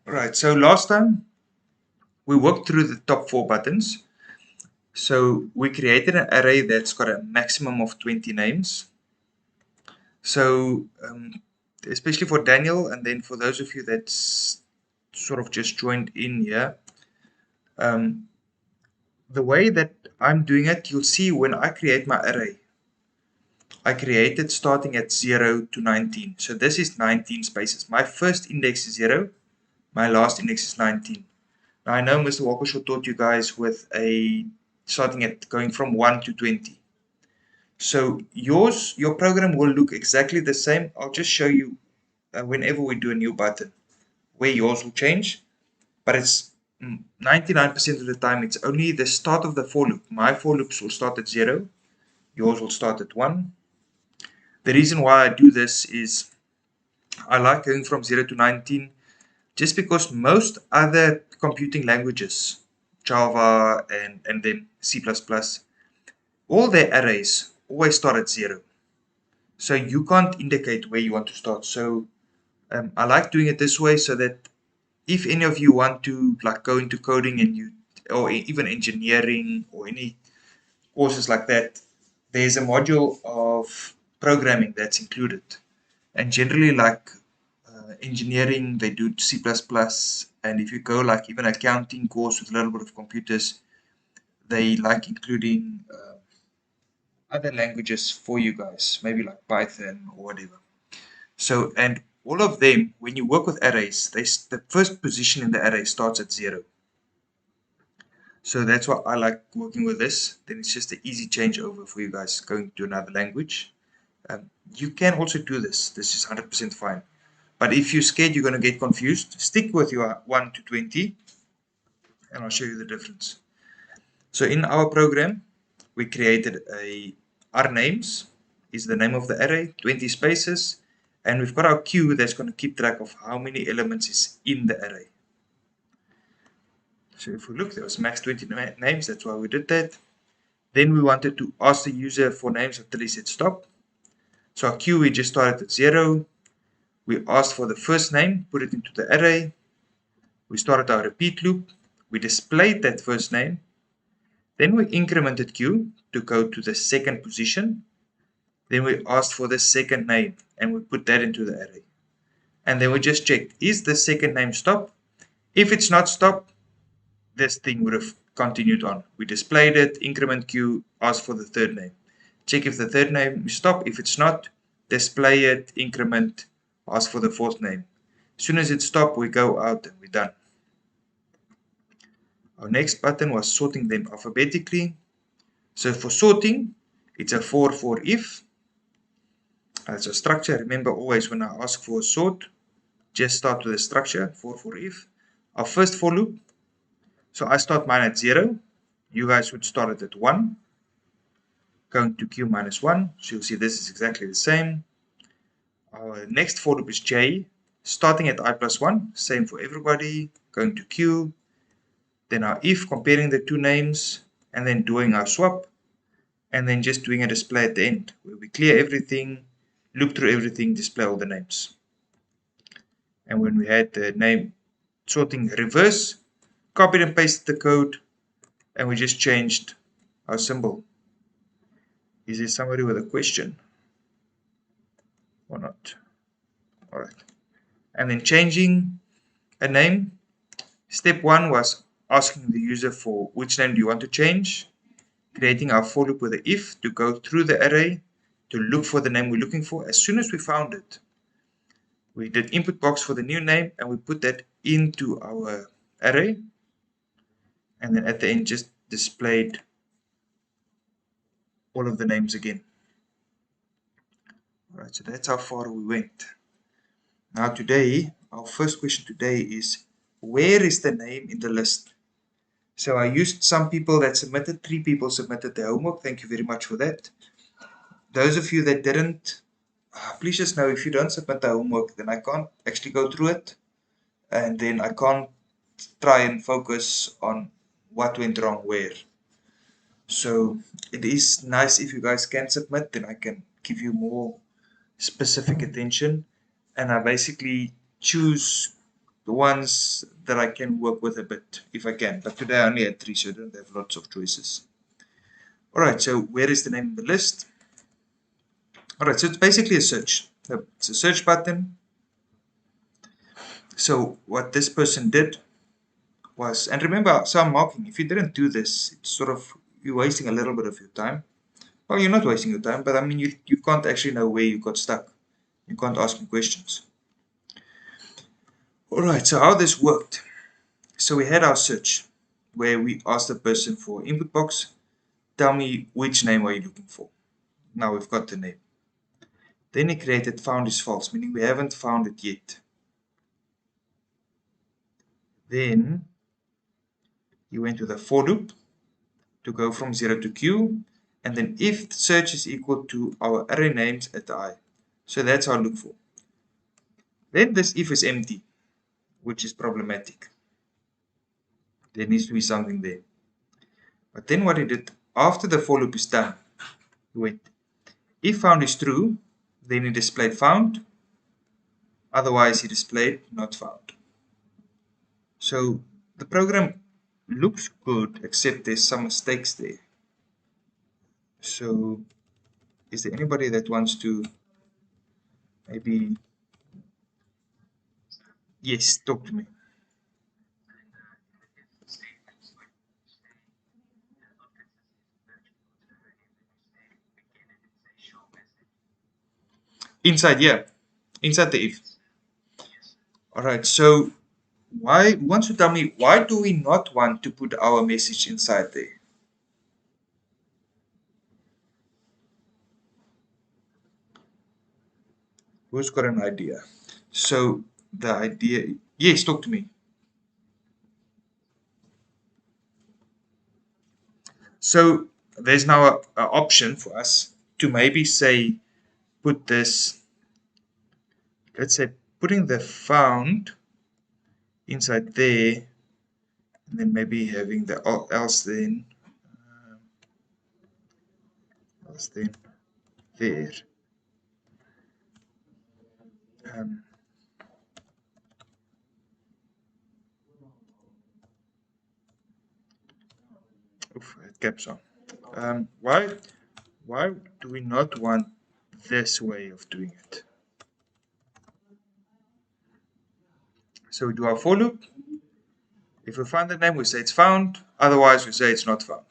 Right, so last time we worked through the top 4 buttons. So we created an array that's got a maximum of 20 names. So especially for Daniel, and then for those of you that's sort of just joined in here, um, the way that I'm doing it, you'll see when I create my array, I created starting at 0 to 19. So this is 19 spaces. My first index is 0, my last index is 19. Now I know Mr. Walkershaw taught you guys with a starting at going from 1 to 20. So your program will look exactly the same. I'll just show you whenever we do a new button where yours will change, but it's 99% of the time it's only the start of the for loop. My for loops will start at 0, yours will start at 1. The reason why I do this is I like going from 0 to 19 just because most other computing languages, Java and then C++, all their arrays always start at 0. So you can't indicate where you want to start. So I like doing it this way so that if any of you want to like go into coding and you or even engineering or any courses like that, there's a module of programming that's included. And generally like engineering, they do C++, and if you go like even accounting course with a little bit of computers, they like including other languages for you guys, maybe like Python or whatever. So, and all of them, when you work with arrays, the first position in the array starts at 0. So that's why I like working with this. Then it's just an easy changeover for you guys going to another language. You can also do this. This is 100% fine. But if you're scared you're going to get confused, stick with your 1 to 20 and I'll show you the difference. So in our program, we created a our names is the name of the array, 20 spaces, and we've got our queue that's going to keep track of how many elements is in the array. So if we look, there was max 20 names, that's why we did that. Then we wanted to ask the user for names until he said stop. So our queue, we just started at 0. We asked for the first name, put it into the array. We started our repeat loop. We displayed that first name. Then we incremented queue to go to the second position. Then we asked for the second name and we put that into the array. And then we just checked, is the second name stop? If it's not stop, this thing would have continued on. We displayed it, increment queue, ask for the third name. Check if the third name is stop. If it's not, display it, increment, ask for the fourth name. As soon as it's stop, we go out and we're done. Our next button was sorting them alphabetically. So for sorting, it's a for if. As a structure, remember always when I ask for a sort, just start with a structure, for if. Our first for loop, so I start mine at 0. You guys would start it at 1. Going to q minus 1. So you'll see this is exactly the same. Our next for loop is j. Starting at I plus 1. Same for everybody. Going to q. Then our if, comparing the two names. And then doing our swap. And then just doing a display at the end, where we clear everything, loop through everything, display all the names. And when we had the name sorting reverse, copied and pasted the code, and we just changed our symbol. Is there somebody with a question or not? All right. And then changing a name. Step 1 was asking the user for which name do you want to change, creating our for loop with the if to go through the array to look for the name we're looking for. As soon as we found it, we did input box for the new name and we put that into our array, and then at the end just displayed all of the names again. All right, so that's how far we went. Now today, our first question today is, where is the name in the list? So I used some people that submitted, 3 people submitted their homework. Thank you very much for that. Those of you that didn't, please just know if you don't submit the homework, then I can't actually go through it. And then I can't try and focus on what went wrong where. So it is nice if you guys can submit, then I can give you more specific attention. And I basically choose the ones that I can work with a bit, if I can. But today I only had 3, so I don't have lots of choices. Alright, so where is the name of the list? Alright, so it's basically a search. It's a search button. So what this person did was, and remember, so I'm marking, if you didn't do this, it's sort of, you're wasting a little bit of your time. Well, you're not wasting your time, but I mean, you can't actually know where you got stuck. You can't ask me questions. Alright, so how this worked. So we had our search, where we asked the person for input box, tell me which name are you looking for. Now we've got the name. Then he created found is false, meaning we haven't found it yet. Then he went to the for loop to go from 0 to q, and then if the search is equal to our array names at I. So that's our look for. Then this if is empty, which is problematic. There needs to be something there. But then what he did, after the for loop is done, he went, if found is true, then he displayed found, otherwise he displayed not found. So the program looks good, except there's some mistakes there. So is there anybody that wants to maybe, yes, talk to me. Inside, yeah, inside the if. All right, so why, wants to tell me, why do we not want to put our message inside there? Who's got an idea? So the idea, yes, talk to me. So there's now a option for us to maybe say, put this, let's say, putting the found inside there, and then maybe having the else then there. Um, oof, it caps on. Why do we not want this way of doing it? So we do our for loop. If we find the name, we say it's found. Otherwise, we say it's not found.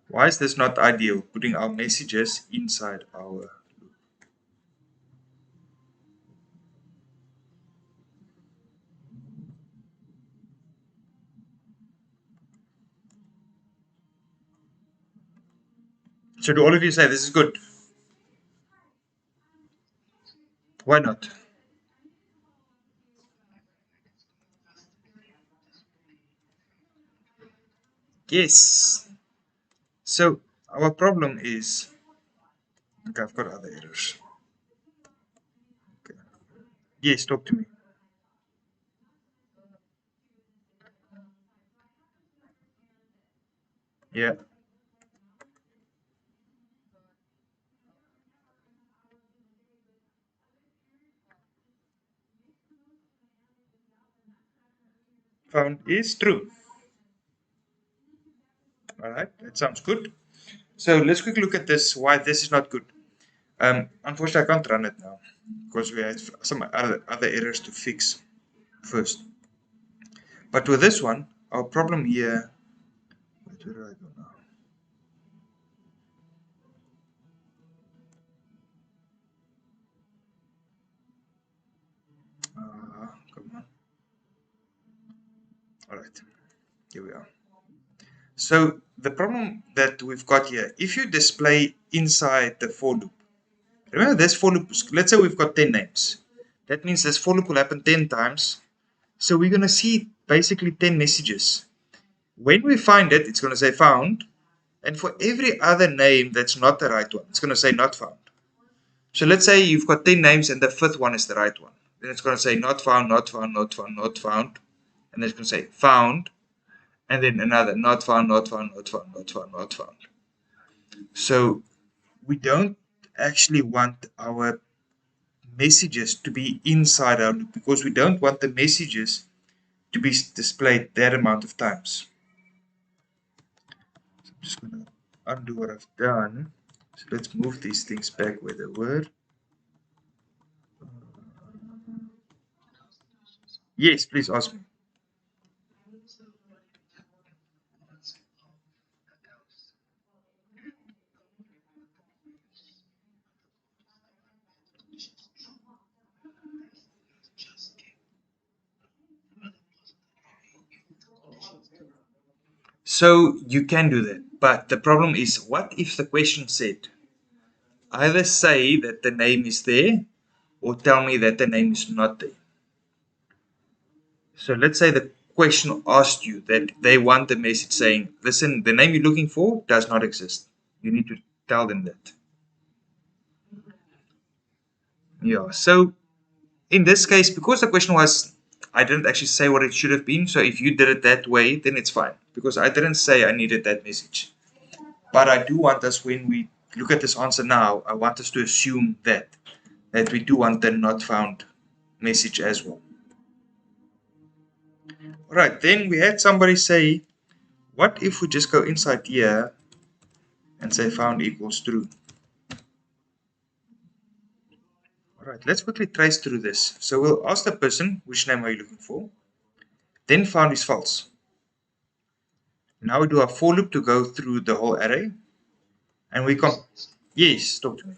Why is this not ideal, putting our messages inside our loop? So do all of you say this is good? Why not? Yes. So our problem is, okay, I've got other errors. Okay. Yes, talk to me. Yeah. Found is true. All right, that sounds good. So let's quickly look at this, why this is not good. Unfortunately, I can't run it now because we have some other errors to fix first. But with this one, our problem here, where do I go now? Come on. All right, here we are. So the problem that we've got here, if you display inside the for loop, remember this for loop, let's say we've got 10 names. That means this for loop will happen 10 times. So we're going to see basically 10 messages. When we find it, it's going to say found. And for every other name that's not the right one, it's going to say not found. So let's say you've got 10 names and the fifth one is the right one. Then it's going to say not found, not found, not found, not found. And then it's going to say found. And then another not found, not found, not found, not found, not found. So we don't actually want our messages to be inside our loop because we don't want the messages to be displayed that amount of times. So I'm just going to undo what I've done. So let's move these things back where they were. Yes, please ask me. So you can do that, but the problem is, what if the question said, either say that the name is there or tell me that the name is not there? So let's say the question asked you that they want the message saying, listen, the name you're looking for does not exist. You need to tell them that. Yeah, so in this case, because the question was, I didn't actually say what it should have been, so if you did it that way, then it's fine. Because I didn't say I needed that message. But I do want us, when we look at this answer now, I want us to assume that we do want the not found message as well. Alright, then we had somebody say, what if we just go inside here and say found equals true? Alright, let's quickly trace through this. So we'll ask the person, which name are you looking for? Then found is false. Now we do a for loop to go through the whole array. And we come. Yes, talk to me.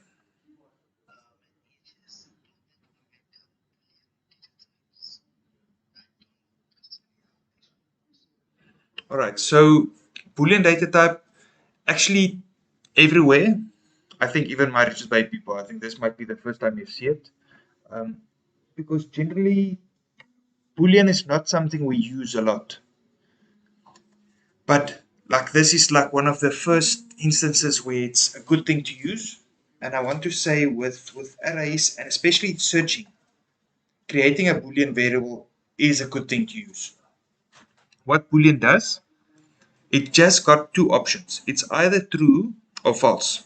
Alright, so Boolean data type, actually everywhere, I think even my Richards Bay people, I think this might be the first time you see it. Because generally, Boolean is not something we use a lot. But like this is like one of the first instances where it's a good thing to use. And I want to say with arrays, and especially searching, creating a Boolean variable is a good thing to use. What Boolean does, it just got two options. It's either true or false.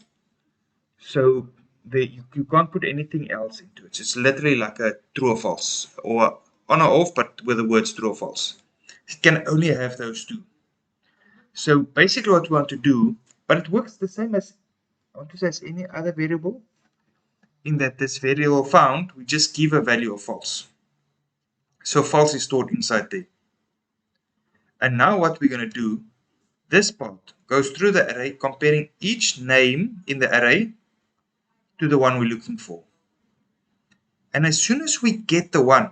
So you can't put anything else into it. It's literally like a true or false, or on or off, but with the words true or false. It can only have those two. So basically what we want to do, but it works the same as, I want to say, as any other variable, in that this variable found, we just give a value of false. So false is stored inside there. And now what we're going to do, this part goes through the array, comparing each name in the array to the one we're looking for. And as soon as we get the one,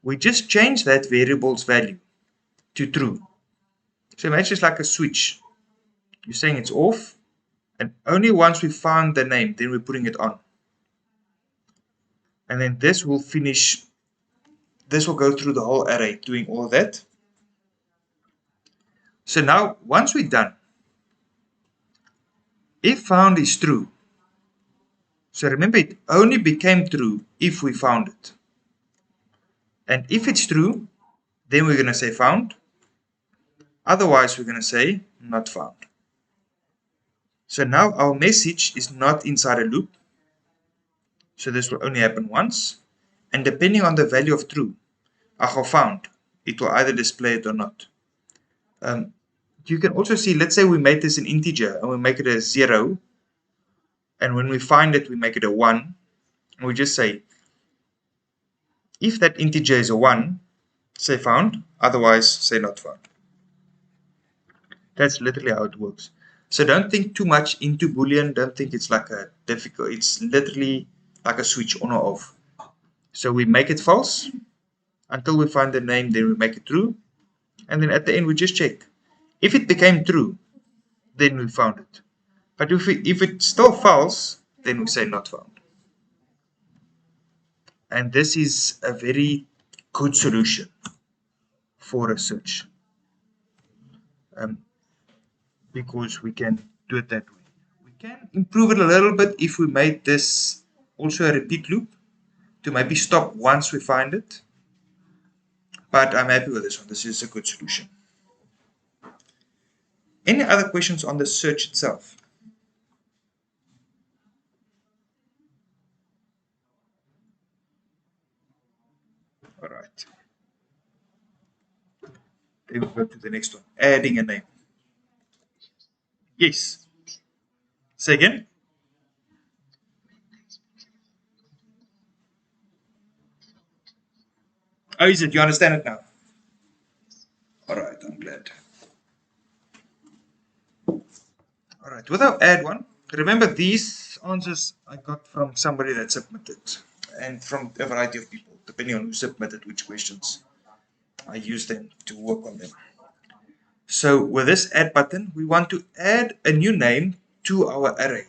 we just change that variable's value to true. So imagine it's like a switch. You're saying it's off, and only once we found the name, then we're putting it on. And then this will finish, this will go through the whole array doing all that. So now, once we're done, if found is true, so remember it only became true if we found it. And if it's true, then we're going to say found. Otherwise, we're going to say not found. So now our message is not inside a loop. So this will only happen once. And depending on the value of true, or found, it will either display it or not. You can also see, let's say we made this an integer and we make it a 0. And when we find it, we make it a 1. And we just say, if that integer is a 1, say found, otherwise say not found. That's literally how it works. So don't think too much into Boolean. Don't think it's like a difficult, it's literally like a switch on or off. So we make it false until we find the name, then we make it true. And then at the end, we just check. If it became true, then we found it. But if it's still false, then we say not found. And this is a very good solution for a search. Because we can do it that way. We can improve it a little bit if we made this also a repeat loop to maybe stop once we find it. But I'm happy with this one. This is a good solution. Any other questions on the search itself? All right. Then we go to the next one. Adding a name. Yes. Say again. Oh, is it? You understand it now? All right. I'm glad. All right. Without add one, remember these answers I got from somebody that submitted and from a variety of people, depending on who submitted which questions. I use them to work on them. So with this add button, we want to add a new name to our array.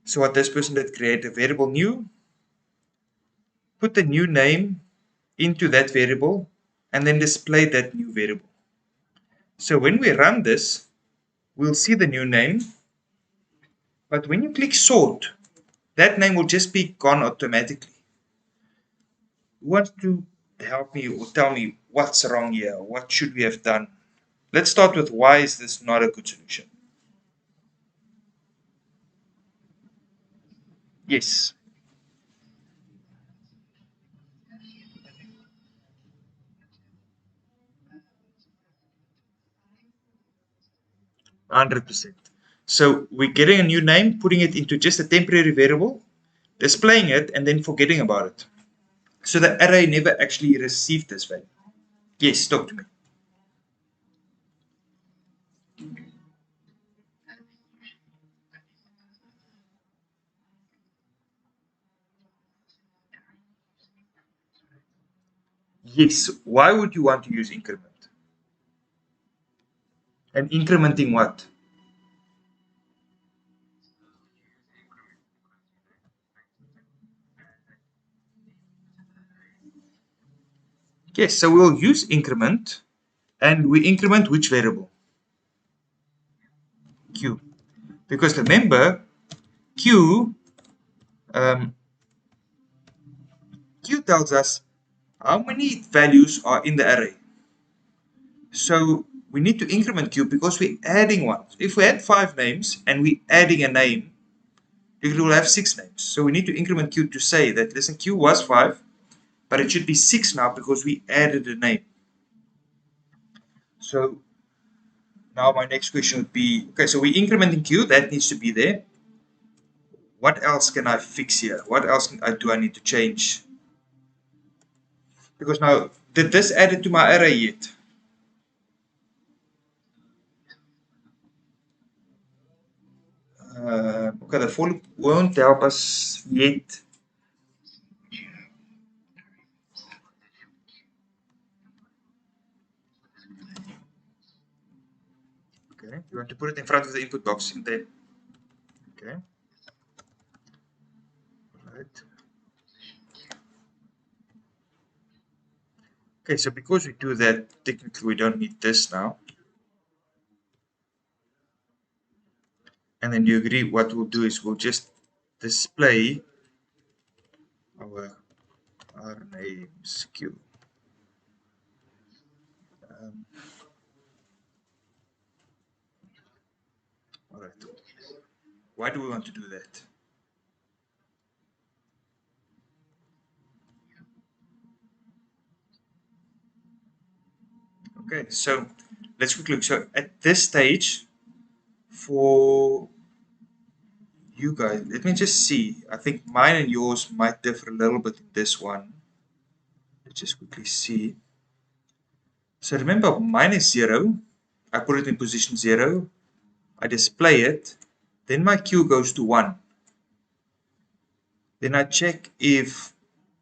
So what this person did, create a variable new, put the new name into that variable, and then display that new variable. So when we run this, we'll see the new name, but when you click sort, that name will just be gone automatically. Who wants to help me or tell me what's wrong here? What should we have done? Let's start with why is this not a good solution? Yes, 100%. So we're getting a new name, putting it into just a temporary variable, displaying it, and then forgetting about it. So the array never actually received this value. Yes, talk to me. Yes, why would you want to use increment? And incrementing what? Yes, so we'll use increment, and we increment which variable? Q. Because remember, Q, um, Q tells us how many values are in the array. So we need to increment Q because we're adding one. If we had 5 names and we're adding a name, it will have 6 names. So we need to increment Q to say that, listen, Q was 5, but it should be 6 now because we added a name. So now my next question would be, okay, so we're incrementing Q, that needs to be there. What else can I fix here? What else do I need to change? Because now, did this add it to my array yet? Okay, the for loop won't help us yet. Okay, you want to put it in front of the input box in there. Okay, right. Okay, so because we do that, technically we don't need this now. And then you agree what we'll do is we'll just display our names queue. Um, all right. Why do we want to do that? Okay, so let's quickly look. So at this stage, for you guys, let me just see. I think mine and yours might differ a little bit in this one. Let's just quickly see. So remember, mine is 0. I put it in position 0. I display it. Then my queue goes to 1. Then I check if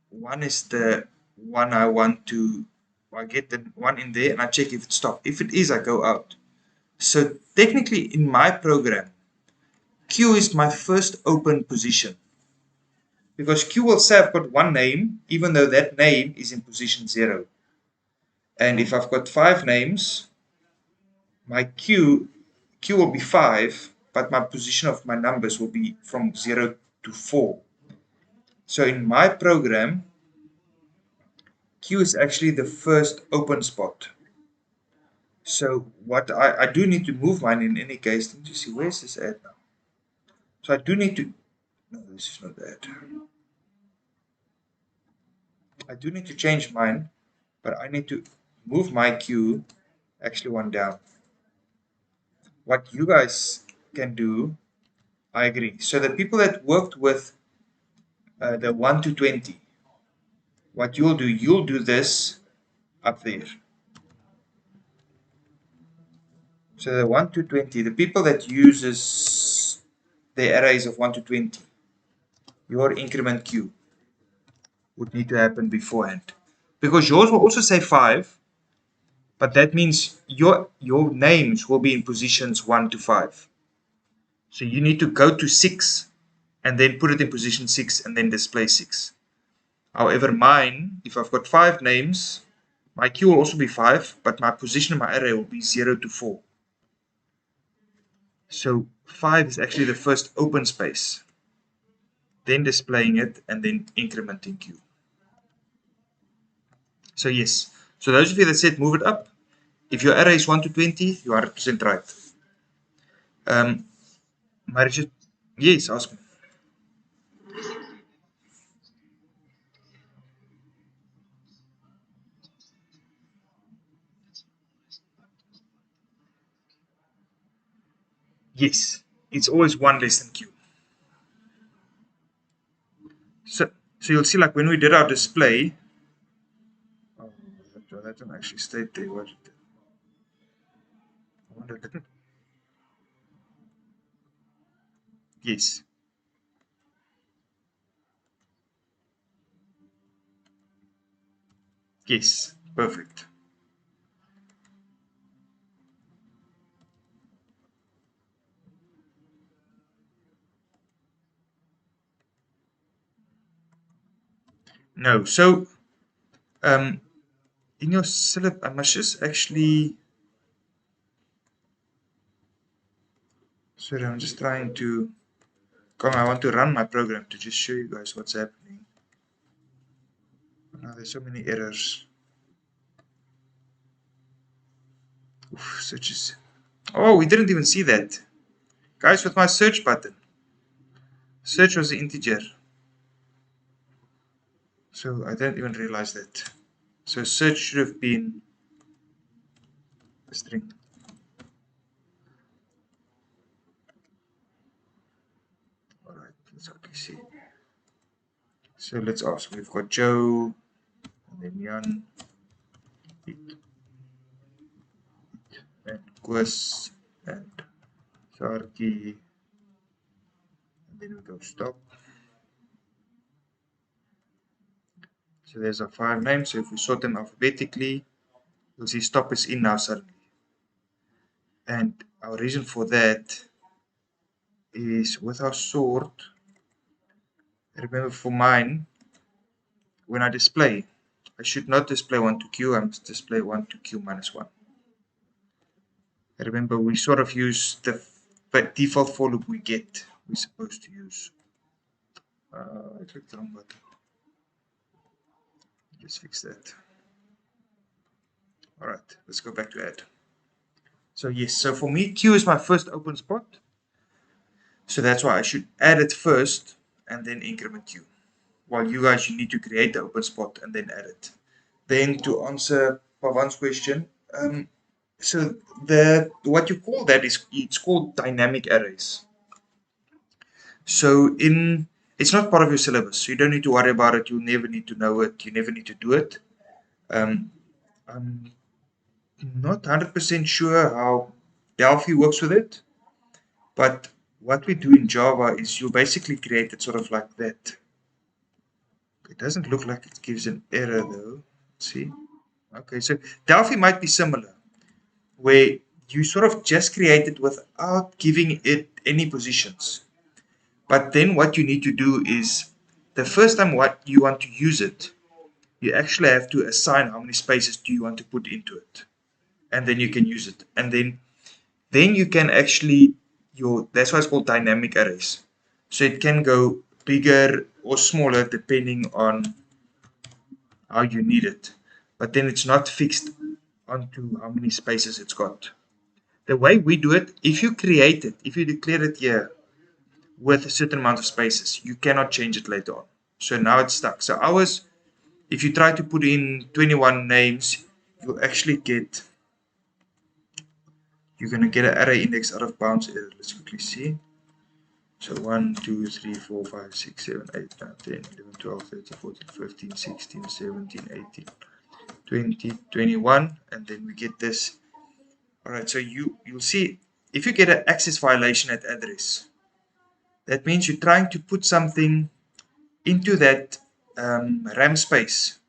1 is the one I want to. I get the 1 in there and I check if it's stopped. If it is, I go out. So technically in my program, Q is my first open position. Because Q will say I've got one name, even though that name is in position 0. And if I've got 5 names, my Q will be 5, but my position of my numbers will be from 0 to 4. So in my program, Q is actually the first open spot. So what I do need to move mine in any case. Let me see, where's this at now? So I do need to, no, this is not that. I do need to change mine, but I need to move my queue actually one down. What you guys can do, I agree. So the people that worked with the 1 to 20, what you'll do this up there. So the 1 to 20, the people that uses the arrays of 1 to 20, your increment queue would need to happen beforehand. Because yours will also say 5, but that means your names will be in positions 1 to 5. So you need to go to 6 and then put it in position 6 and then display 6. However, mine, if I've got 5 names, my queue will also be 5, but my position in my array will be 0 to 4. So 5 is actually the first open space, then displaying it, and then incrementing queue. So yes, so those of you that said move it up, if your array is 1 to 20, you are 100% right. Mauritius, yes, ask me. Yes, it's always one less than Q. So you'll see, like when we did our display, oh, that didn't actually state there. What? I wonder, didn't? Yes. Yes. Perfect. No. So in your syllabus, I must just actually. Sorry, I'm just trying to. Come, I want to run my program to just show you guys what's happening. Now there's so many errors. Oof, searches. Oh, we didn't even see that. Guys, with my search button. Search was an integer. So I didn't even realize that. So search should have been a string. Alright, let's quickly see. So let's ask. We've got Joe, and then Jan, and Koos, and Sarki, and then we go stop. So there's our 5 names. So if we sort them alphabetically, you'll see stop is in now suddenly. And our reason for that is with our sort, remember for mine, when I display, I should not display 1 to Q, I must display 1 to Q minus 1. Remember, we sort of use the default for loop we get. We're supposed to use. I clicked the wrong button. Let's fix that. All right, let's go back to add. So yes, so for me, Q is my first open spot. So that's why I should add it first and then increment Q. While you guys, you need to create the open spot and then add it. Then to answer Pavan's question, so what you call that is, it's called dynamic arrays. So it's not part of your syllabus, so you don't need to worry about it. You never need to know it. You never need to do it. I'm not 100% sure how Delphi works with it, but what we do in Java is you basically create it sort of like that. It doesn't look like it gives an error though. See? Okay, so Delphi might be similar, where you sort of just create it without giving it any positions. But then what you need to do is, the first time what you want to use it, you actually have to assign how many spaces do you want to put into it. And then you can use it. And then you can actually, that's why it's called dynamic arrays. So it can go bigger or smaller depending on how you need it. But then it's not fixed onto how many spaces it's got. The way we do it, if you create it, if you declare it here with a certain amount of spaces, you cannot change it later on. So now it's stuck. So ours, if you try to put in 21 names, you'll actually get, you're going to get an array index out of bounds error. Let's quickly see. So 1, 2, 3, 4, 5, 6, 7, 8, 9, 10, 11, 12, 13, 14, 15, 16, 17, 18, 20, 21, and then we get this. Alright, so you'll see if you get an access violation at address, that means you're trying to put something into that RAM space,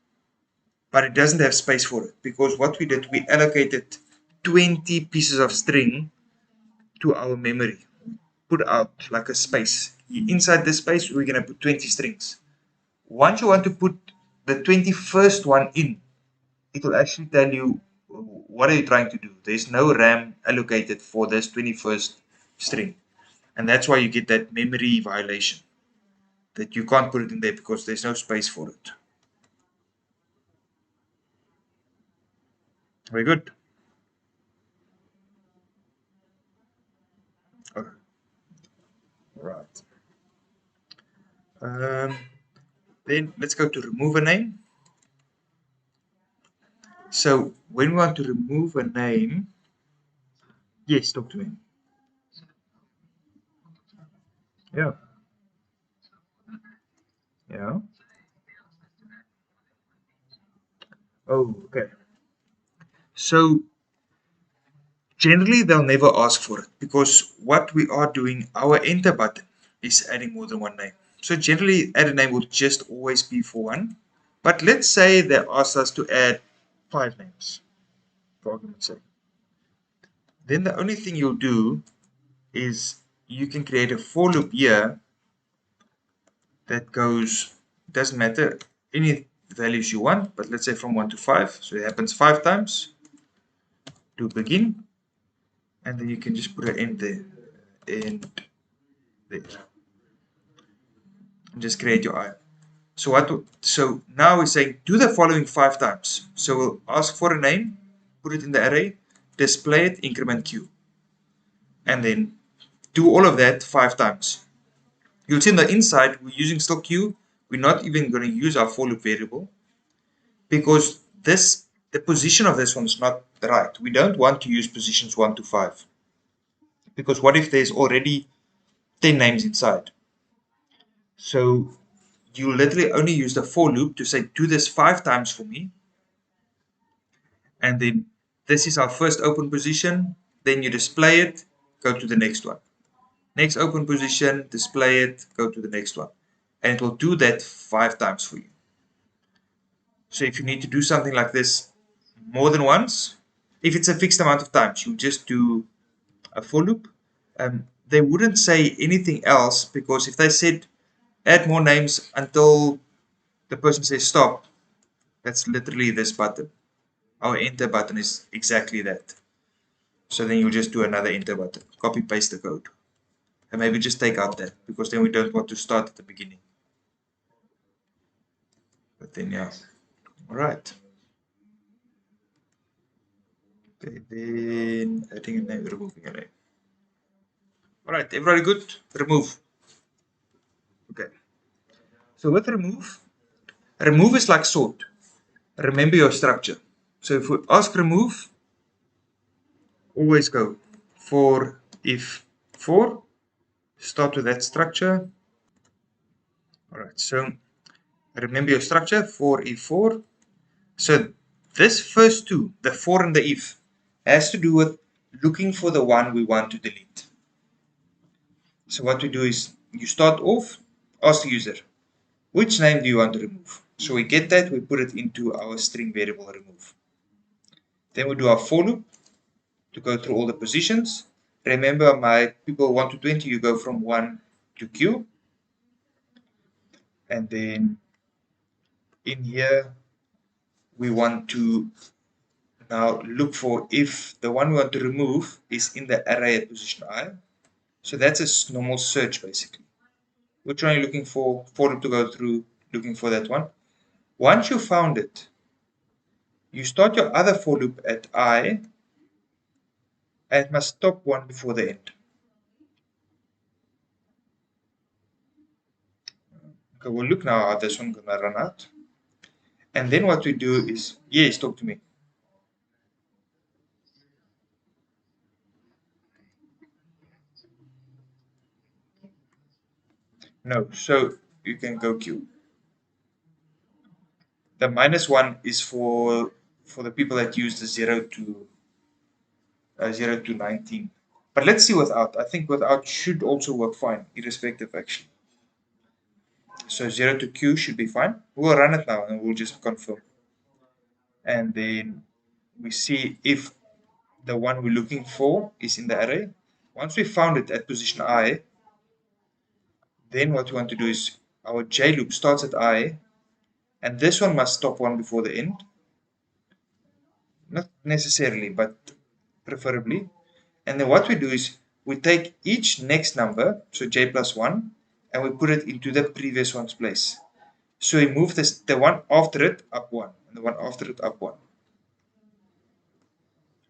but it doesn't have space for it, because what we did, we allocated 20 pieces of string to our memory, put out like a space. Inside this space, we're going to put 20 strings. Once you want to put the 21st one in, it will actually tell you what are you trying to do. There's no RAM allocated for this 21st string. And that's why you get that memory violation, that you can't put it in there because there's no space for it. Very good. Okay. Right. Then let's go to remove a name. So when we want to remove a name, yes, talk to me. Yeah. Yeah. Oh, okay. So generally they'll never ask for it, because what we are doing, our enter button is adding more than one name. So generally add a name will just always be for one. But let's say they ask us to add 5 names, for argument's sake. Then the only thing you'll do is you can create a for loop here that goes, doesn't matter any values you want, but let's say from 1 to 5. So it happens 5 times to begin, and then you can just put an end there, and there, and just create your I. So now we're saying do the following 5 times. So we'll ask for a name, put it in the array, display it, increment q, and then do all of that 5 times. You'll see on the inside we're using still q. We're not even going to use our for loop variable, because the position of this one is not right. We don't want to use positions 1 to 5, because what if there's already 10 names inside? So you literally only use the for loop to say do this 5 times for me, and then this is our first open position. Then you display it, go to the next one. Next open position, display it, go to the next one, and it will do that 5 times for you. So if you need to do something like this more than once, if it's a fixed amount of times, you just do a for loop. They wouldn't say anything else, because if they said add more names until the person says stop, that's literally this button. Our enter button is exactly that. So then you just do another enter button, copy paste the code, and maybe just take out that, because then we don't want to start at the beginning. But then yeah, all right. Okay, then adding a name, removing a name. All right, everybody good? Remove. Okay. So with remove, remove is like sort. Remember your structure. So if we ask remove, always go for if for, start with that structure. All right, so remember your structure for if for. So this first two, the for and the if, has to do with looking for the one we want to delete. So what we do is you start off, ask the user, which name do you want to remove? So we get that, we put it into our string variable remove. Then we do our for loop to go through all the positions. Remember my people 1 to 20, you go from 1 to q. And then in here, we want to now look for if the one we want to remove is in the array at position I. So that's a normal search basically. Which one are you looking for loop to go through, looking for that one. Once you found it, you start your other for loop at I, and it must stop one before the end. Okay, we'll look now how this one's gonna run out. And then what we do is, yes, talk to me. No, so you can go Q. The -1 is for the people that use the 0 to 19. But let's see without. I think without should also work fine, irrespective actually. So 0 to Q should be fine. We'll run it now and we'll just confirm. And then we see if the one we're looking for is in the array. Once we found it at position I, then what we want to do is our J loop starts at I, and this one must stop one before the end. Not necessarily, but preferably. And then what we do is we take each next number, so J plus 1, and we put it into the previous one's place. So we move the one after it up 1, and the one after it up 1.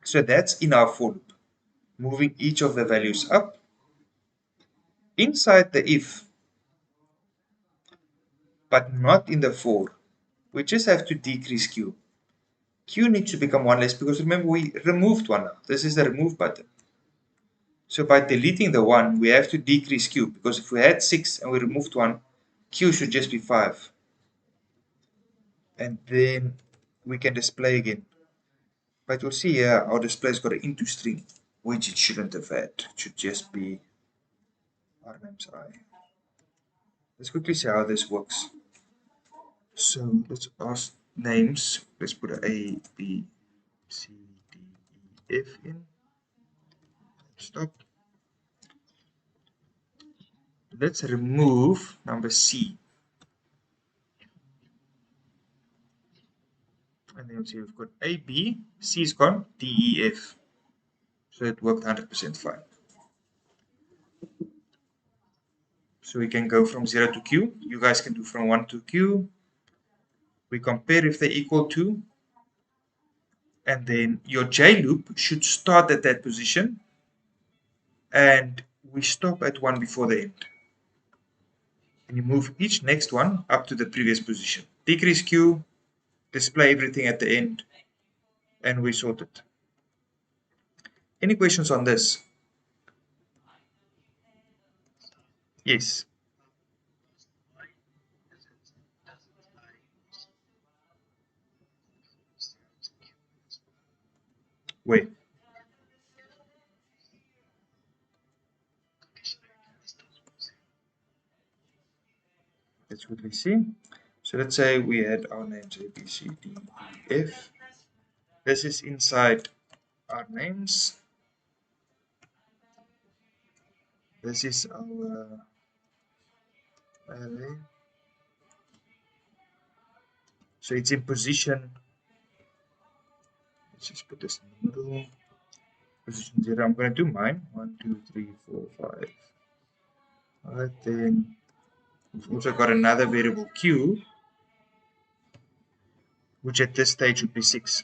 So that's in our for loop, moving each of the values up. Inside the if, but not in the for, we just have to decrease Q. Q needs to become 1 less because remember we removed 1 now. This is the remove button. So by deleting the 1, we have to decrease Q because if we had 6 and we removed 1, Q should just be 5. And then we can display again. But you'll see here our display's got an into string, which it shouldn't have had. It should just be our name's I. Let's quickly see how this works. So let's ask names. Let's put A, B, C, D, E, F in. Stop. Let's remove number C. And then you'll see we've got A, B, C is gone, D, E, F. So it worked 100% fine. So we can go from 0 to Q. You guys can do from 1 to Q. We compare if they're equal to. And then your J loop should start at that position. And we stop at 1 before the end. And you move each next one up to the previous position. Decrease Q, display everything at the end, and we sort it. Any questions on this? Yes. Wait. Let's quickly see. So let's say we had our names A, B, C, D, E, F. This is inside our names. This is our array. So it's in position. Let's just put this in the middle. Position 0. I'm going to do mine. 1, 2, 3, 4, 5. Alright, then we've also got another variable Q, which at this stage would be 6.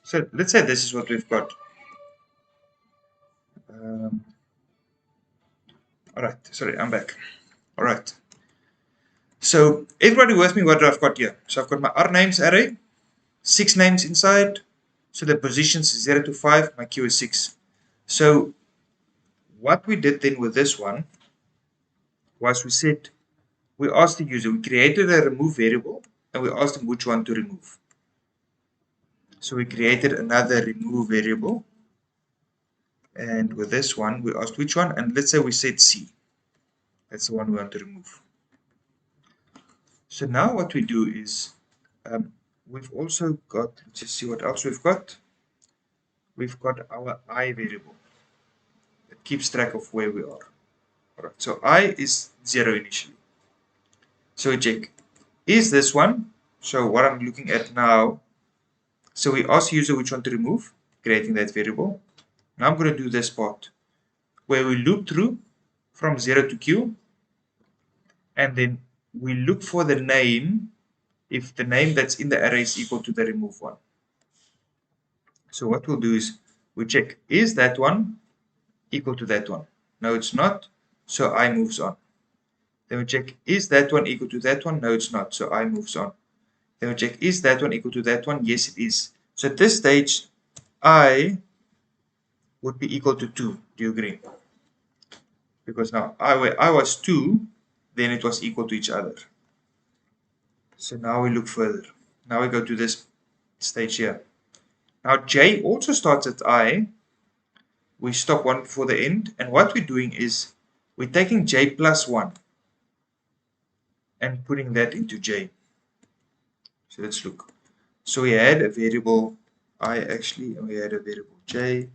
So let's say this is what we've got. Alright, sorry, I'm back. Alright. So everybody with me, what do I've got here? So I've got my R names array, 6 names inside. So the positions is 0 to 5, my Q is 6. So what we did then with this one was we asked the user, we created a remove variable and we asked them which one to remove. So we created another remove variable, and with this one we asked which one, and let's say we said C. That's the one we want to remove. So now what we do is we've also got, let's just see what else we've got. We've got our I variable that keeps track of where we are. Alright, so I is 0 initially. So we check, is this one, so what I'm looking at now, so we ask the user which one to remove, creating that variable. Now I'm going to do this part where we loop through from 0 to Q, and then we look for the name if the name that's in the array is equal to the remove one. So what we'll do is we check, is that one equal to that one? No, it's not, so I moves on. Then we check, is that one equal to that one? No, it's not, so I moves on. Then we check, is that one equal to that one? Yes, it is. So at this stage, I would be equal to 2. Do you agree? Because now I was 2, then it was equal to each other. So now we look further. Now we go to this stage here. Now j also starts at I. We stop one before the end. And what we're doing is we're taking j plus 1 and putting that into j. So let's look. So we had a variable I actually, and we had a variable j.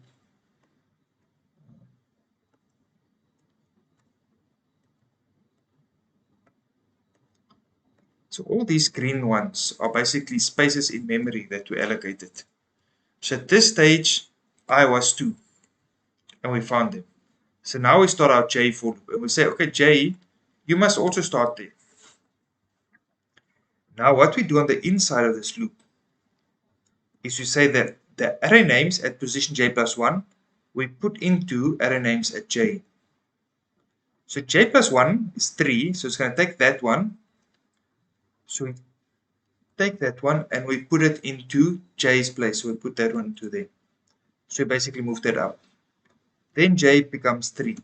So all these green ones are basically spaces in memory that we allocated. So at this stage, I was 2, and we found them. So now we start our j for loop, and we say, okay, j, you must also start there. Now what we do on the inside of this loop is we say that the array names at position j plus 1, we put into array names at j. So j plus 1 is 3, so it's going to take that one. So we take that one and we put it into j's place. So we put that one into there. So we basically move that up. Then j becomes 3.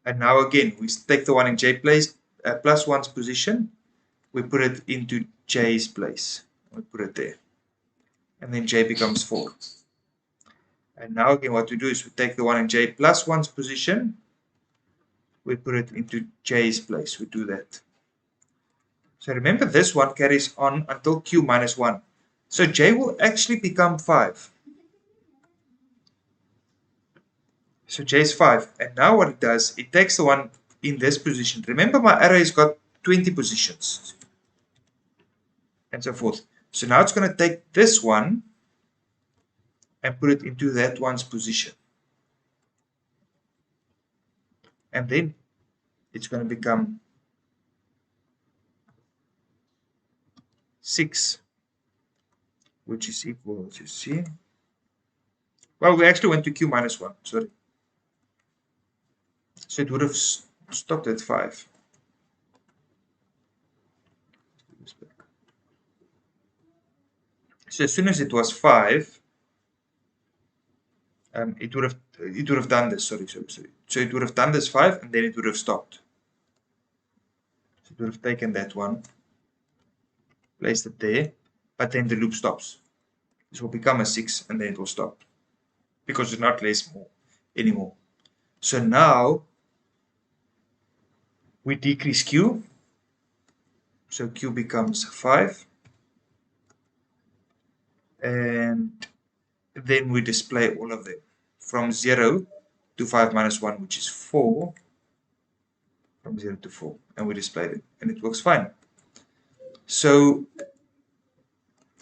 And now again, we take the one in j place, plus 1's position. We put it into j's place. We put it there. And then j becomes 4. And now again, what we do is we take the one in j plus 1's position. We put it into j's place. We do that. So remember, this one carries on until q minus 1. So j will actually become 5. So j is 5. And now what it does, it takes the one in this position. Remember, my array's got 20 positions. And so forth. So now it's going to take this one and put it into that one's position. And then it's going to become 6, which is equal to C. Well, we actually went to Q minus 1, sorry. So it would have stopped at 5. So as soon as it was 5, it would have done this, sorry. So it would have done this 5 and then it would have stopped. So it would have taken that one, placed it there, but then the loop stops. This will become a 6 and then it will stop because it's not less more anymore. So now we decrease Q. So Q becomes 5. And then we display all of them from 0 to 5 minus 1, which is 4. From 0 to 4. And we display them. And it works fine. So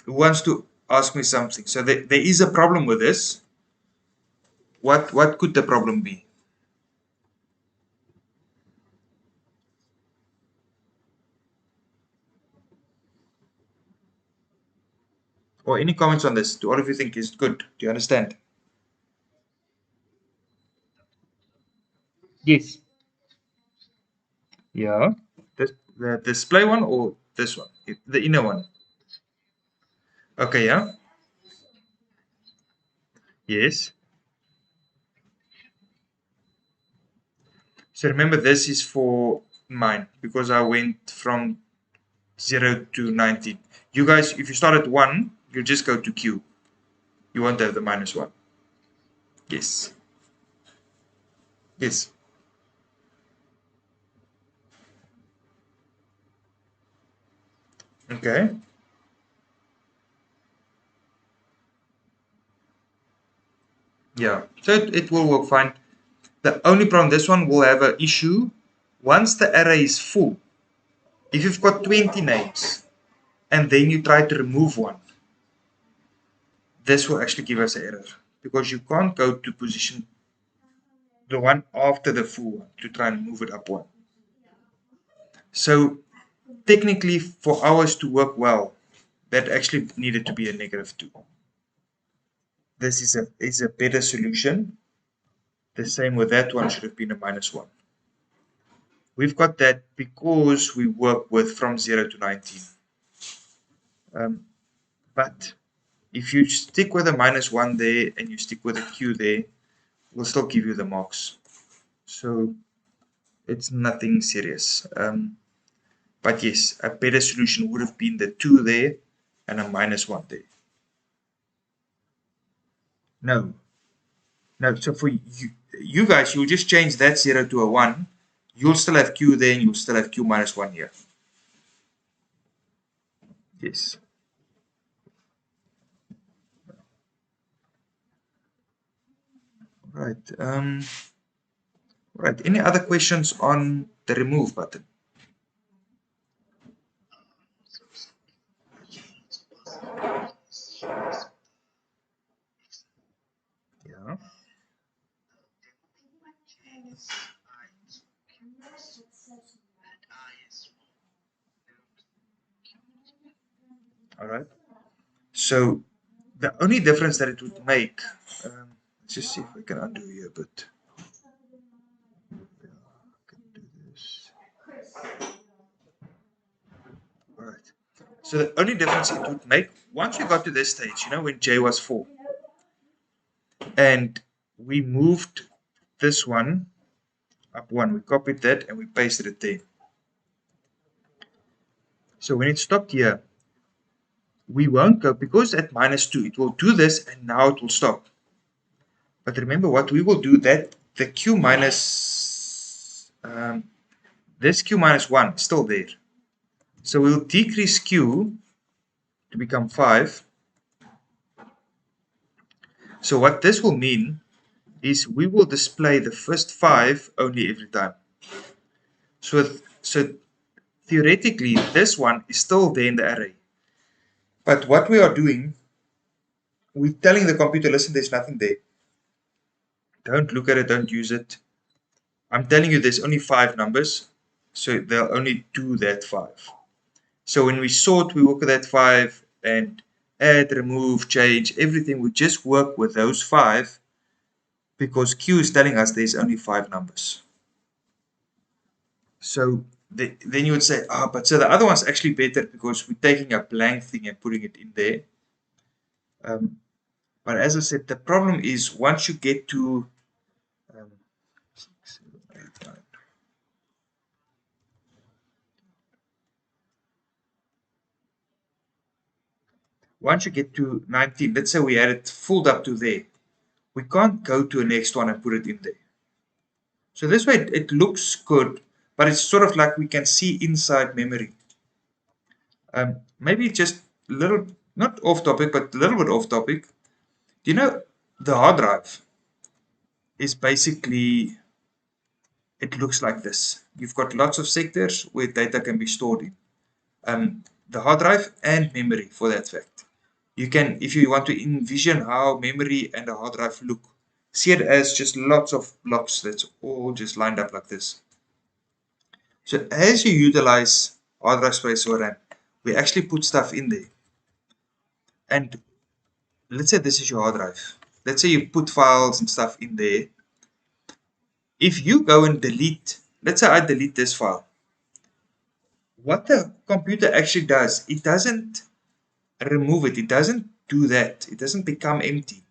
who wants to ask me something? So there is a problem with this. What could the problem be? Or any comments on this? Do all of you think is good? Do you understand? Yes. Yeah. The display one or this one? The inner one? Okay, yeah. Yes. So remember, this is for mine because I went from 0 to 19. You guys, if you start at 1, you just go to Q. You won't have the minus 1. Yes. Yes. Okay. Yeah. So it will work fine. The only problem, this one will have an issue once the array is full. If you've got 20 names and then you try to remove one, this will actually give us an error because you can't go to position the one after the full one to try and move it up one. So technically, for ours to work well, that actually needed to be a -2. This is a better solution. The same with that one should have been a -1. We've got that because we work with from 0 to 19. But if you stick with a -1 there and you stick with a Q there, we'll still give you the marks. So it's nothing serious. But yes, a better solution would have been the 2 there and a -1 there. No, no. So for you guys, you'll just change that 0 to a 1. You'll still have Q there and you'll still have Q -1 here. Yes. Right. Right. Any other questions on the remove button? Yeah. All right. So the only difference that it would make, let's just see if I can undo here, but yeah, I can do this. All right. So the only difference it would make, once we got to this stage, when J was 4, and we moved this one up 1, we copied that and we pasted it there. So when it stopped here, we won't go, because at -2, it will do this and now it will stop. But remember what we will do, that the Q minus, this Q -1 is still there. So we'll decrease Q to become 5. So what this will mean is we will display the first 5 only every time. So theoretically, this one is still there in the array. But what we are doing, we're telling the computer, listen, there's nothing there. Don't look at it, don't use it. I'm telling you there's only 5 numbers, so they'll only do that 5. So when we sort, we work with that 5, and add, remove, change, everything, we just work with those 5, because Q is telling us there's only 5 numbers. So then you would say, but so the other one's actually better because we're taking a blank thing and putting it in there. But as I said, the problem is once you get to 6, 7, 8, 9. Once you get to 19, let's say we had it filled up to there, we can't go to a next one and put it in there. So this way it looks good, but it's sort of like we can see inside memory. Maybe just a little, not off topic, but a little bit off topic. You know, the hard drive is basically, it looks like this. You've got lots of sectors where data can be stored in. The hard drive and memory, for that fact. You can, if you want to envision how memory and a hard drive look, see it as just lots of blocks that's all just lined up like this. So as you utilize hard drive space or RAM, we actually put stuff in there. And let's say this is your hard drive. Let's say you put files and stuff in there. If you go and delete, let's say I delete this file. What the computer actually does, it doesn't remove it. It doesn't do that. It doesn't become empty.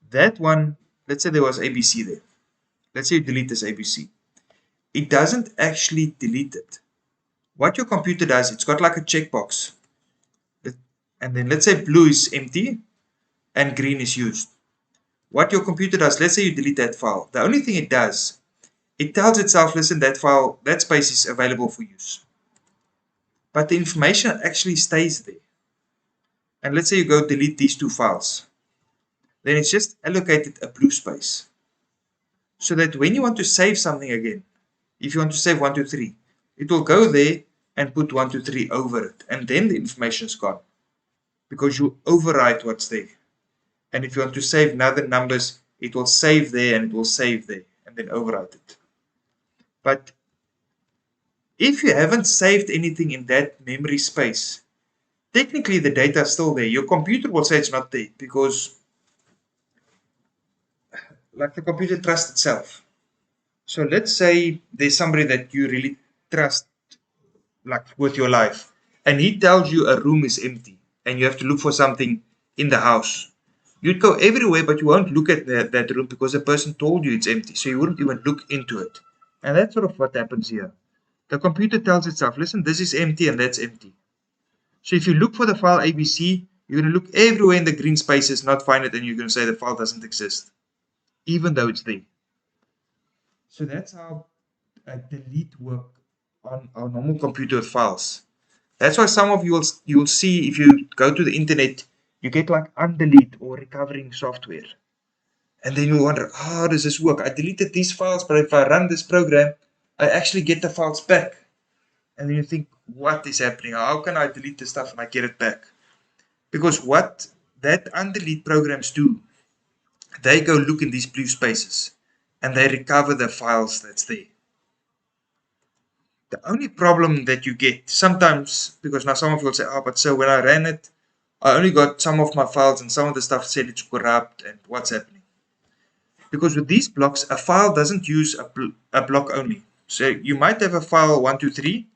That one, let's say there was ABC there. Let's say you delete this ABC. It doesn't actually delete it. What your computer does, it's got like a checkbox. And then let's say blue is empty and green is used. What your computer does, let's say you delete that file. The only thing it does, it tells itself, listen, that file, that space is available for use. But the information actually stays there. And let's say you go delete these 2 files. Then it's just allocated a blue space. So that when you want to save something again, if you want to save 1, 2, 3, it will go there and put 1, 2, 3 over it. And then the information is gone. Because you overwrite what's there. And if you want to save another numbers, it will save there and it will save there. And then overwrite it. But if you haven't saved anything in that memory space, technically the data is still there. Your computer will say it's not there because like the computer trusts itself. So let's say there's somebody that you really trust, like with your life, and he tells you a room is empty and you have to look for something in the house, you'd go everywhere, but you won't look at that room because the person told you it's empty. So you wouldn't even look into it. And that's sort of what happens here. The computer tells itself, listen, this is empty and that's empty. So if you look for the file ABC, you're going to look everywhere in the green spaces, not find it, and you're going to say the file doesn't exist, even though it's there. So that's how delete work on our normal computer with files. That's why some of you will see if you go to the internet, you get like undelete or recovering software. And then you wonder, how does this work? I deleted these files, but if I run this program, I actually get the files back. And then you think, what is happening? How can I delete this stuff and I get it back? Because what that undelete programs do, they go look in these blue spaces and they recover the files that's there. The only problem that you get sometimes, because now some of you will say, oh, but so when I ran it, I only got some of my files and some of the stuff said it's corrupt and what's happening. Because with these blocks, a file doesn't use a block only. So you might have a file 1, 2, 3,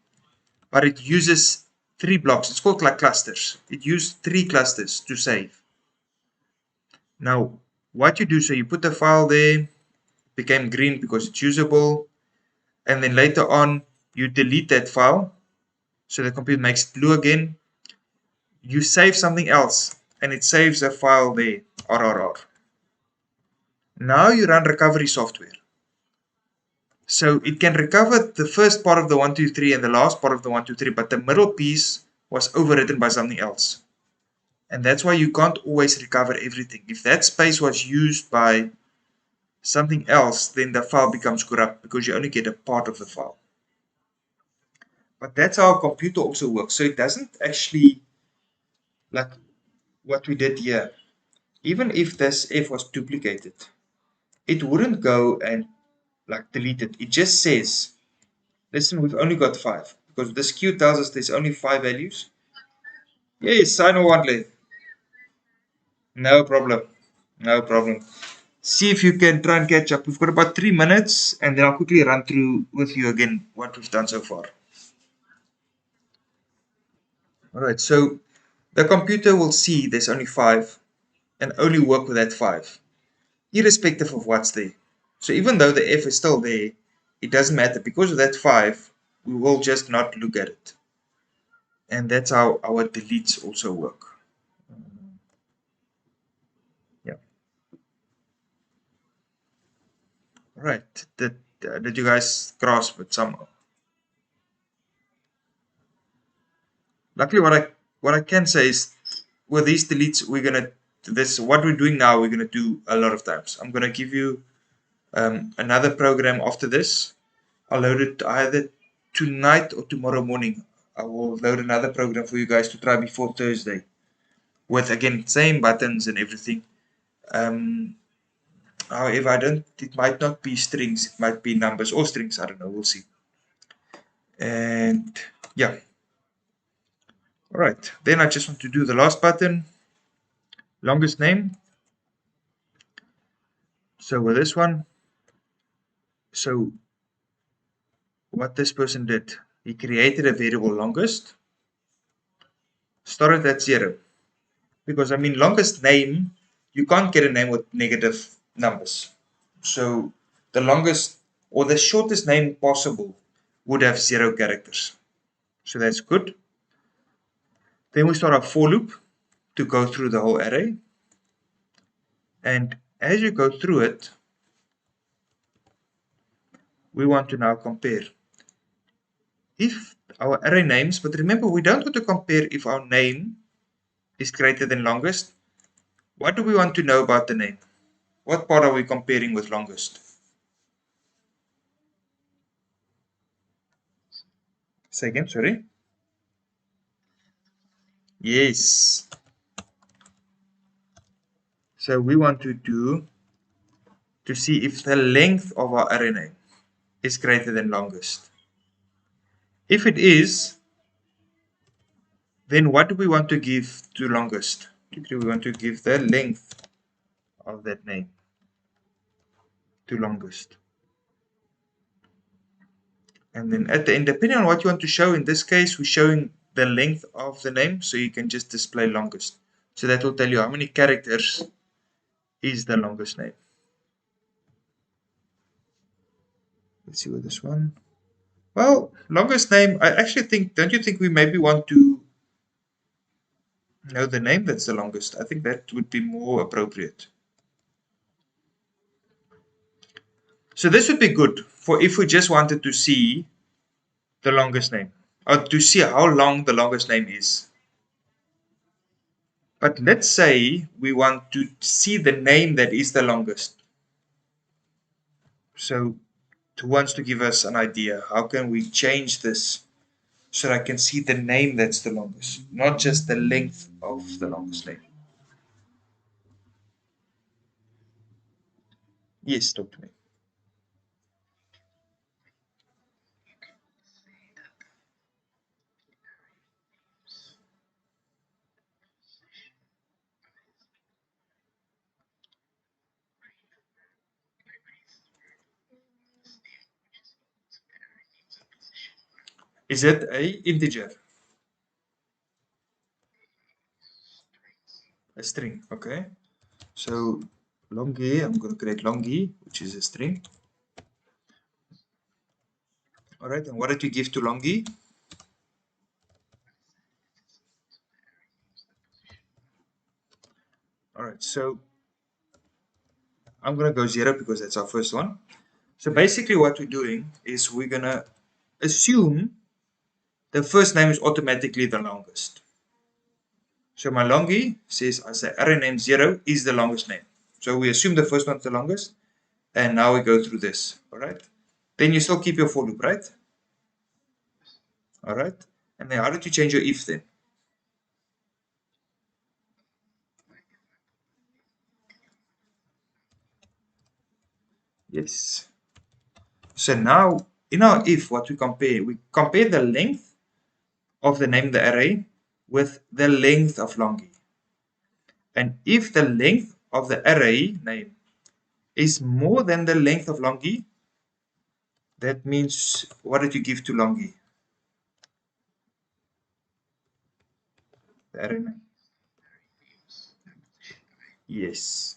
but it uses 3 blocks. It's called like clusters. It uses 3 clusters to save. Now, what you do, so you put the file there, became green because it's usable, and then later on, you delete that file, so the computer makes it blue again. You save something else, and it saves a file there, RRR. Now you run recovery software. So it can recover the first part of the 1, 2, 3 and the last part of the 1, 2, 3, but the middle piece was overwritten by something else. And that's why you can't always recover everything. If that space was used by something else, then the file becomes corrupt because you only get a part of the file. But that's how a computer also works. So it doesn't actually, like what we did here, even if this F was duplicated, it wouldn't go and like delete it. It just says, listen, we've only got 5. Because this Q tells us there's only 5 values. Yes, I know one left. No problem. No problem. See if you can try and catch up. We've got about 3 minutes, and then I'll quickly run through with you again what we've done so far. Alright, so the computer will see there's only 5 and only work with that 5, irrespective of what's there. So even though the F is still there, it doesn't matter. Because of that 5, we will just not look at it. And that's how our deletes also work. Yeah. Right. Did you guys grasp it somehow? Luckily, what I can say is, with these deletes, what we're doing now, we're gonna do a lot of times. I'm gonna give you another program after this. I'll load it either tonight or tomorrow morning. I will load another program for you guys to try before Thursday, with again same buttons and everything. However, it might not be strings, it might be numbers or strings, I don't know, we'll see. And yeah. Alright, then I just want to do the last button, longest name. So with this one, so what this person did, he created a variable longest, started at 0. Because I mean, longest name, you can't get a name with negative numbers. So the longest or the shortest name possible would have 0 characters. So that's good. Then we start our for loop to go through the whole array. And as you go through it, we want to now compare. If our array names, but remember, we don't want to compare if our name is greater than longest. What do we want to know about the name? What part are we comparing with longest? Say again, sorry. Yes. So we want to see if the length of our array name is greater than longest. If it is, then what do we want to give to longest? We want to give the length of that name to longest. And then at the end, depending on what you want to show, in this case, we're showing the length of the name, so you can just display longest. So that will tell you how many characters is the longest name. Let's see with this one. Well, longest name, I actually think, don't you think we maybe want to know the name that's the longest? I think that would be more appropriate. So this would be good for if we just wanted to see the longest name, or to see how long the longest name is. But let's say we want to see the name that is the longest. So who wants to give us an idea? How can we change this so I can see the name that's the longest, not just the length of the longest name? Yes, talk to me. Is it a integer? A string, okay. So longy, I'm going to create longy, which is a string. All right, and what did you give to longy? All right, so I'm going to go 0 because that's our first one. So basically what we're doing is we're going to assume the first name is automatically the longest. So my longy says, I say array name 0 is the longest name. So we assume the first one's the longest, and now we go through this, all right? Then you still keep your for loop, right? All right. And then how did you change your if then? Yes. So now in our if, what we compare the length of the name the array with the length of longy. And if the length of the array name is more than the length of longy, that means what did you give to longy? The array name. Yes.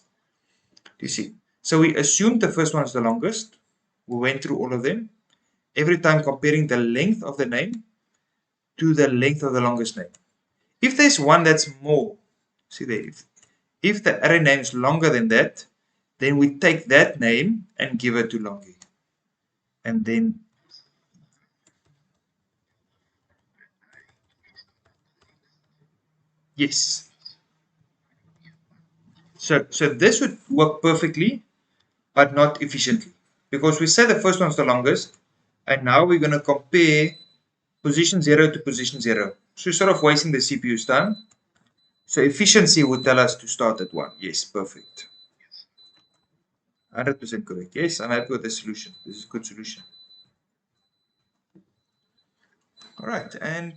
You see. So we assumed the first one is the longest. We went through all of them. Every time comparing the length of the name to the length of the longest name. If there's one that's more, see there, if the array name is longer than that, then we take that name and give it to longy. And then, yes. So this would work perfectly, but not efficiently. Because we say the first one's the longest, and now we're going to compare position 0 to position 0. So we're sort of wasting the CPU's time. So efficiency would tell us to start at 1. Yes, perfect. 100% correct. Yes, I'm happy with the solution. This is a good solution. All right, and